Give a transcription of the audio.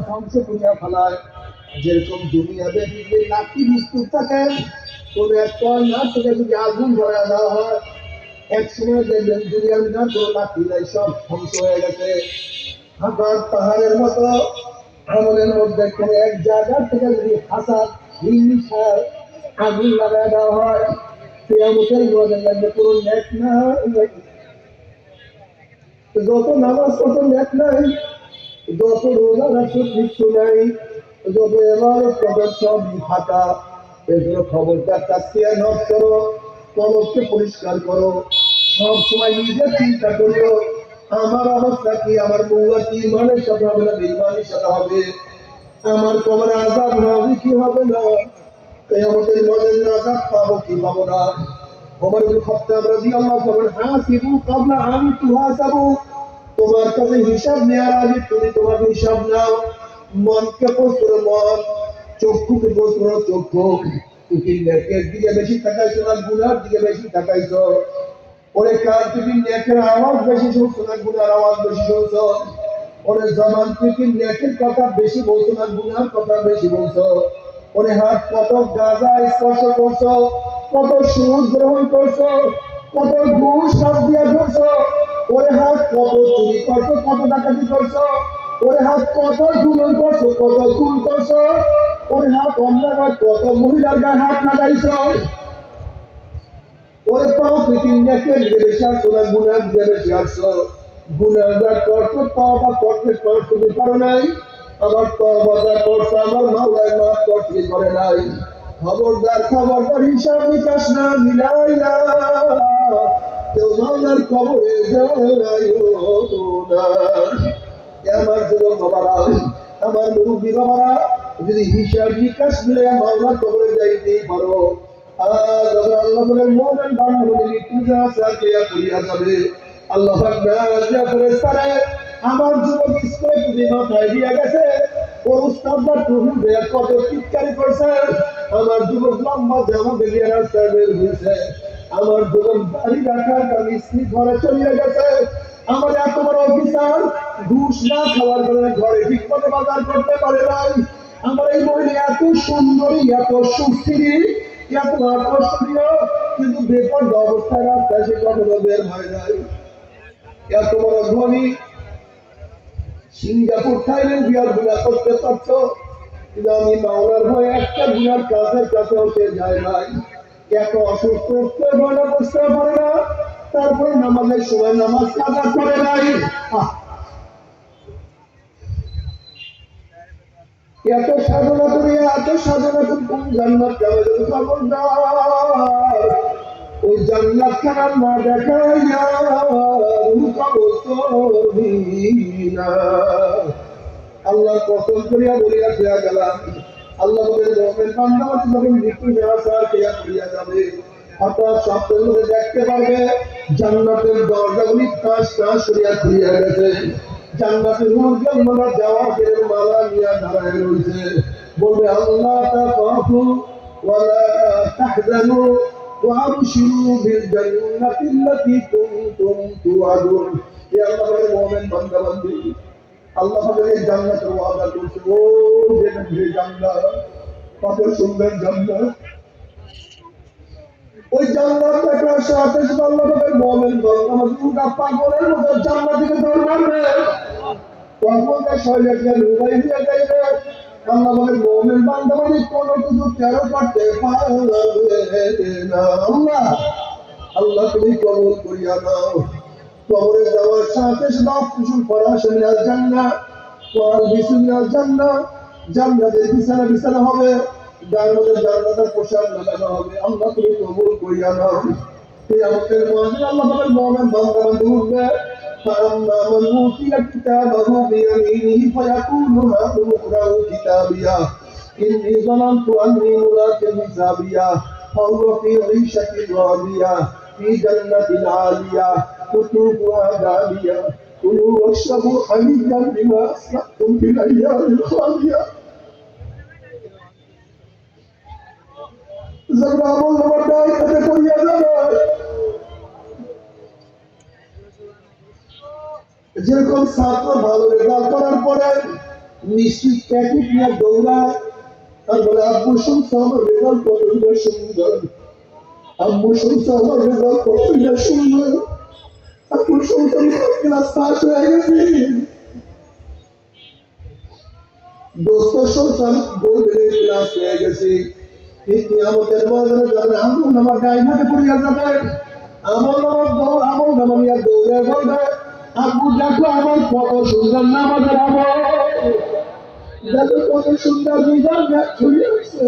ধ্বংস করিয়া ফেলায়। যেরকম দুনিয়া ব্যাপী নাকি বিস্তুর থাকে, কোন একটা না থেকে যদি আগুন ধরা দেওয়া হয়, এক সময় দেখবেন দুনিয়ার না কোনো লাঠি নাই, সব ধ্বংস হয়ে গেছে। হাজার পাহাড়ের মতো আমলের মধ্যে কোনো এক জায়গা থেকে যদি হাজার হিংসার আগুন লাগায় দেওয়া হয়, কিয়ামতের মধ্যে লাগবে কোনো নেক না। যত নামাজ তত নেক নাই, যত রোজা রাখছো কিচ্ছু নাই, যত এবার তত সব ফাঁকা। এগুলো খবরদার তাকিয়ে নক করো, কলবকে পরিষ্কার করো, সব সময় নিজের চিন্তা করো আমার অবস্থা কি, আমার বউয়া কি ইমানের সাথে হবে না বেঈমানের সাথে হবে, আমার কবরে আযাব হবে কি হবে না, কিয়ামতের ময়দানে আযাব পাবো কি পাবো না। ওমর ইবনে খাত্তাব রাদিয়াল্লাহু আনহু হাসিবু ক্বাবলা আন তুহাসাবু, তোমার কাছে হিসাব নেওয়ার আগে তুমি তোমার হিসাব নাও। মনকে প্রশ্ন মন, চক্ষুকে প্রশ্ন চক্ষু, তুমি নেকের দিকে বেশি তাকাইছো না গুনার দিকে বেশি তাকাইছো? ওরে কান তুমি নেকের আওয়াজ বেশি শুনছো না গুনার আওয়াজ বেশি শুনছো? ওরে জবান থেকে নেকের কথা বেশি বলছো না গুনার কথা বেশি বলছো? ওরে হাত কত গাঁজা স্পর্শ করছো, কত সুদ গ্রহণ করছো, কত ঘুষ সব দিয়ে ধরছো? ওরে হাত কত চুরি করছো, কত ডাকাতি করছো? ওরে হাত কত জুলুম করছো, কত খুন করছো? ওরে হাত অন্যায় কত মহিলার গায়ে হাত লাগাইছো? ওরে পাও পৃথিবী নেকের দিকে বেশি আসছো না গুনার দিকে বেশি আসছো? গুনাহগার করছো, তওবা করতে তুমি পারো নাই, আবার তওবাটা করছো আমার মাওলায় মাফ করতে করে নাই। খবরদার খবরদার, হিসাব নিকাশ না মিলাইয়া কেউ মাওলার কবরে যাইও না। আমার যুবক বাবারা, আমার মুরব্বী বাবারা, যদি হিসাব নিকাশ মিলে মাওলার কবরে যাইতেই পারো, আজ আল্লাহ বলে মুমিন বান্দাদের মৃত্যু যা সাকিয়া করিয়া যাবে। আল্লাহ পাক নাজিয়া ফেরেশতারে আমার যুবক স্কুলে তুমি মাথায় দিয়া গেছে, ও উস্তাদরা টুহু দেয়া কত চিৎকারি করছে, আমার যুবক লম্বা জামা বেরিয়ে রাস্তায় বের হয়েছে, আমার যুবক দাড়ি রাখার কারণে স্ত্রী ঘরে চলিয়ে গেছে, আমার এত বড় অফিসার ঘুষ না খাওয়ার কারণে ঘরে ঠিক মতো বাজার করতে পারে নাই, আমার এই মহিলা এত সুন্দরী, এত সুস্থিরী, এত আকর্ষণীয়, কিন্তু বেপর্দা অবস্থায় রাস্তায় সে কখনো বের হয় নাই। এত বড় ধনী, সিঙ্গাপুর থাইল্যান্ড বিয়ার গুণা করতে পারত, কিন্তু আমি মাওলার ভয়ে একটা গুণার কাছের কাছেও সে যায় নাই। এত অসুস্থ উঠতে পারে না, বসতে পারে না, তারপরে নামাজের সময় নামাজ কাজা করে নাই। এত সাধনা করি, এত সাধনা করি, কোন জান্নাত কেমন খবরদার ওই জান্নাত খানার না দেখাইয়া আল্লাহ কসম করিয়া বলিয়া দেয়া গেলাম। আল্লাহ বলেন মুমিন বান্দা যখন মৃত্যু নেওয়ার দেয়া করিয়া যাবে, হঠাৎ স্বপ্নের মধ্যে দেখতে পারবে জান্নাতের দরজাগুলি কাঁচ কাঁচ করিয়া খুলিয়া গেছে, জান্নাতের মুরগিরা যাওয়ার মালা নিয়ে দাঁড়ায় রয়েছে, বলবে আল্লাহ তাখাফু ওয়ালা তাহজানু وأبشروا بالجنة التي كنتم توعدون। يا الله বলে মুমিন বান্দা বান্দি, আল্লাহ বলে জান্নাতের ওয়াদা করছে, ও যে জান্নাত, কত সুন্দর জান্নাত, ওই জান্নাত দেখার সাথে সাথে আল্লাহ বলে মুমিন বান্দা বান্দি পাগলের মতো জান্নাতের দৌড় মারবে, তখন তার শরীরে রুবাই হয়ে যাইবে। আল্লাহ বলে মুমিন বান্দা বান্দি কোনো কিছু কেন করতে পারবে না। আল্লাহ আল্লাহ তুমি কবুল করিয়া নাও। কবরে যাওয়ার সাথে সাথে কিছু পড়া শুনিয়া জান্নাত, কোরআন বিসমিল্লাহ জান্নাত, জান্নাতের বিছানা বিছানা হবে, জান্নাতের জান্নাতের পোশাক লাগানো হবে। আল্লাহ তুমি কবুল করিয়া নাও। কিয়ামতের ময়দানে আল্লাহ বলেন মুমিন বান্দা বান্দি উঠবে, فأما من أوتي كتابه بيمينه فيقول هاؤم اقرءوا كتابيه إني ظننت أني ملاق حسابيه فهو في عيشة راضية في جنة عالية قطوفها دانية كلوا واشربوا حنيئا بما أسلفتم في الأيام الخالية। زغرامل বড়াই কতে করিয়া যাবে, যেরকম ছাত্র ভালো রেজাল্ট করার পরে মিষ্টির প্যাকেট নিয়ে দৌড়ায় আর বলে আব্বু শুনছো আমার রেজাল্ট কতটা সুন্দর, আব্বু শুনছো আমার রেজাল্ট কতটা সুন্দর, আব্বু শুনছো ক্লাস পাস হয়ে গেছি। দোস্ত শুনছো বলবে ক্লাস হয়ে গেছি, কিন্তু আমাদের ময়দানে যাবেন আমল নামার গায়ে হাতে পড়িয়া যাবে, আমল নামার দৌড় আমল নামার দৌড়ে বলবে আব্বু দেখো আমার কত সুন্দর নামাজের আমল, দেখো কত সুন্দর রেজাল্ট ছড়িয়ে আসছে।